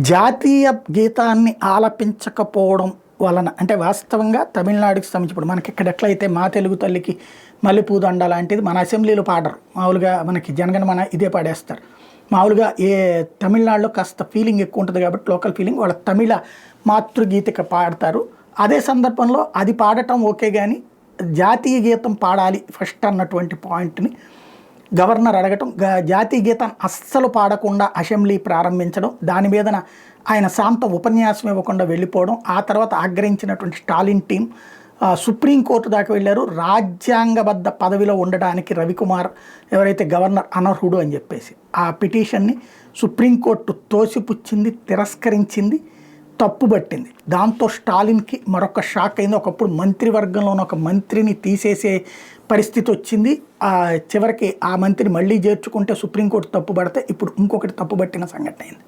జాతీయ గీతాన్ని ఆలపించకపోవడం వలన అంటే వాస్తవంగా తమిళనాడుకి సంబంధించి ఇప్పుడు మనకి ఇక్కడ ఎట్లయితే మా తెలుగు తల్లికి మల్లెపూ దండ లాంటిది మన అసెంబ్లీలో పాడరు, మామూలుగా మనకి జనగణమన ఇదే పాడేస్తారు. మామూలుగా తమిళనాడులో కాస్త ఫీలింగ్ ఎక్కువ ఉంటుంది కాబట్టి లోకల్ ఫీలింగ్ వాళ్ళ తమిళ మాతృగీతిక పాడతారు. అదే సందర్భంలో అది పాడటం ఓకే, కానీ జాతీయ గీతం పాడాలి ఫస్ట్ అన్నటువంటి పాయింట్ని గవర్నర్ అడగటం, జాతీయ గీతాన్ని అస్సలు పాడకుండా అసెంబ్లీ ప్రారంభించడం, దాని మీదన ఆయన శాంత ఉపన్యాసం ఇవ్వకుండా వెళ్ళిపోవడం, ఆ తర్వాత ఆగ్రహించినటువంటి స్టాలిన్ టీం సుప్రీంకోర్టు దాకా వెళ్ళారు. రాజ్యాంగబద్ధ పదవిలో ఉండడానికి రవికుమార్ ఎవరైతే గవర్నర్ అనర్హుడు అని చెప్పేసి ఆ పిటిషన్ని సుప్రీంకోర్టు తోసిపుచ్చింది, తిరస్కరించింది, తప్పుబట్టింది. దాంతో స్టాలిన్కి మరొక షాక్ అయింది. ఒకప్పుడు మంత్రివర్గంలోని ఒక మంత్రిని తీసేసే పరిస్థితి వచ్చింది. చివరికి ఆ మంత్రిని మళ్ళీ చేర్చుకుంటే సుప్రీంకోర్టు తప్పుబడితే ఇప్పుడు ఇంకొకటి తప్పుబట్టిన సంఘటన అయింది.